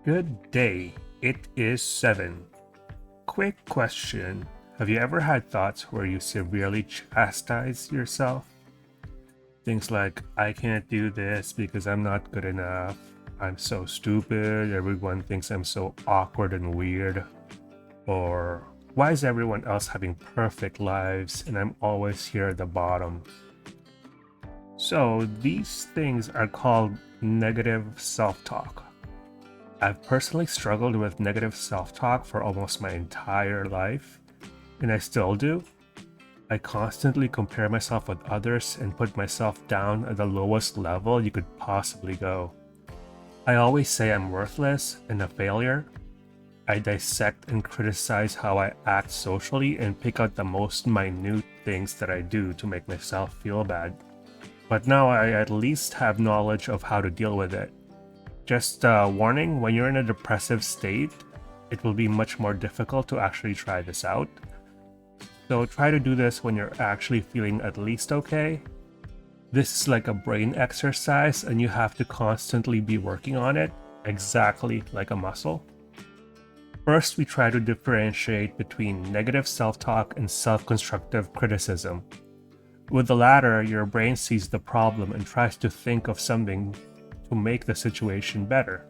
Good day. It is 7. Quick question. Have you ever had thoughts where you severely chastise yourself? Things like, I can't do this because I'm not good enough. I'm so stupid. Everyone thinks I'm so awkward and weird. Or, why is everyone else having perfect lives and I'm always here at the bottom? So, these things are called negative self talk. I've personally struggled with negative self talk for almost my entire life, and I still do. I constantly compare myself with others and put myself down at the lowest level you could possibly go. I always say I'm worthless and a failure. I dissect and criticize how I act socially and pick out the most minute things that I do to make myself feel bad. But now I at least have knowledge of how to deal with it. Just a warning, when you're in a depressive state, it will be much more difficult to actually try this out. So try to do this when you're actually feeling at least okay. This is like a brain exercise and you have to constantly be working on it, exactly like a muscle. First, we try to differentiate between negative self-talk and self-constructive criticism. With the latter, your brain sees the problem and tries to think of something to make the situation better.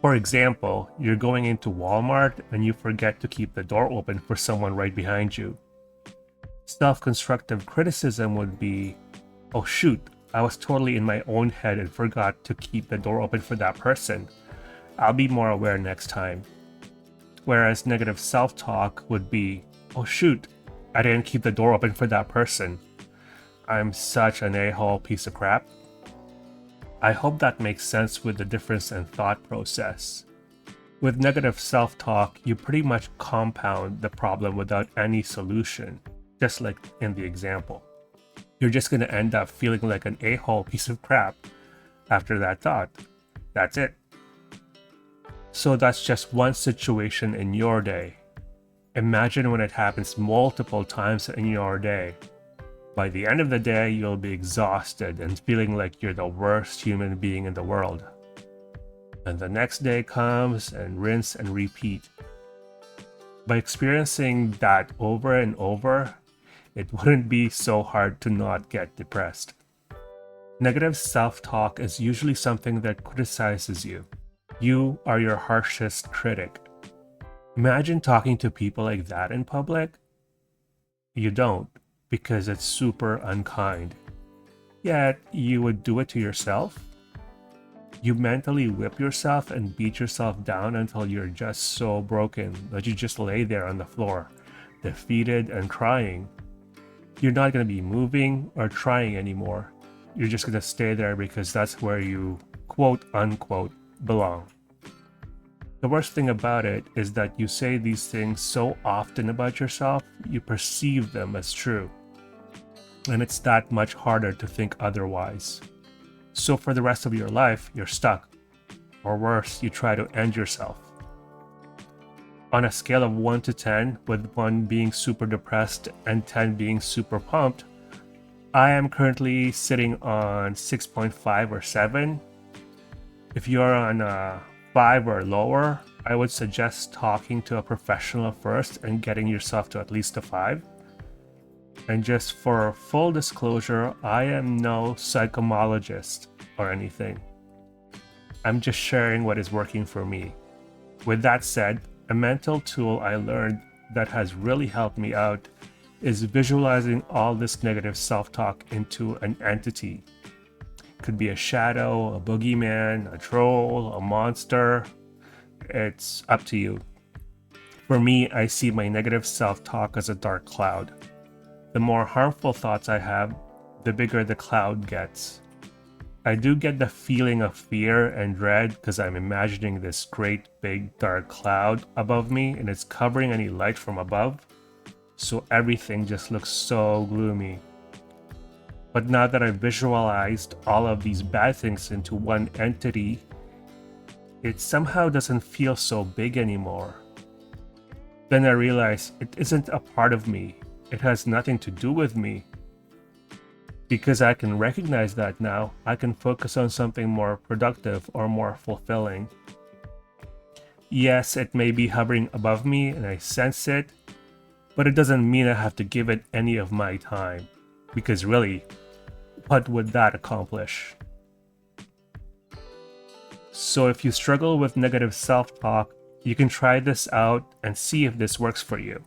For example, you're going into Walmart and you forget to keep the door open for someone right behind you. Self-constructive criticism would be, oh shoot, I was totally in my own head and forgot to keep the door open for that person. I'll be more aware next time. Whereas negative self-talk would be, oh shoot, I didn't keep the door open for that person. I'm such an a-hole piece of crap. I hope that makes sense with the difference in thought process. With negative self-talk, you pretty much compound the problem without any solution, just like in the example. You're just going to end up feeling like an a-hole piece of crap after that thought. That's it. So that's just one situation in your day. Imagine when it happens multiple times in your day. By the end of the day, you'll be exhausted and feeling like you're the worst human being in the world. And the next day comes and rinse and repeat. By experiencing that over and over, it wouldn't be so hard to not get depressed. Negative self-talk is usually something that criticizes you. You are your harshest critic. Imagine talking to people like that in public. You don't, because it's super unkind. Yet, you would do it to yourself? You mentally whip yourself and beat yourself down until you're just so broken that you just lay there on the floor, defeated and crying. You're not going to be moving or trying anymore. You're just going to stay there because that's where you, quote unquote, belong. The worst thing about it is that you say these things so often about yourself, you perceive them as true. And it's that much harder to think otherwise. So for the rest of your life, you're stuck. Or worse, you try to end yourself. On a scale of 1 to 10, with 1 being super depressed and 10 being super pumped, I am currently sitting on 6.5 or 7. If you're on a 5 or lower, I would suggest talking to a professional first and getting yourself to at least a 5. And just for full disclosure, I am no psychologist or anything. I'm just sharing what is working for me. With that said, a mental tool I learned that has really helped me out is visualizing all this negative self-talk into an entity. It could be a shadow, a boogeyman, a troll, a monster. It's up to you. For me, I see my negative self-talk as a dark cloud. The more harmful thoughts I have, the bigger the cloud gets. I do get the feeling of fear and dread because I'm imagining this great big dark cloud above me and it's covering any light from above, so everything just looks so gloomy. But now that I've visualized all of these bad things into one entity, it somehow doesn't feel so big anymore. Then I realize it isn't a part of me. It has nothing to do with me. Because I can recognize that now, I can focus on something more productive or more fulfilling. Yes, it may be hovering above me and I sense it, but it doesn't mean I have to give it any of my time. Because really, what would that accomplish? So if you struggle with negative self-talk, you can try this out and see if this works for you.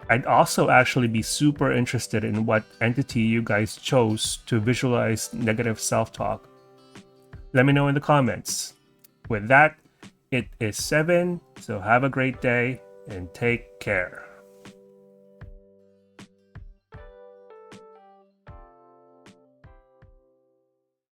I'd also actually be super interested in what entity you guys chose to visualize negative self-talk. Let me know in the comments. With that, it is 7, so have a great day and take care.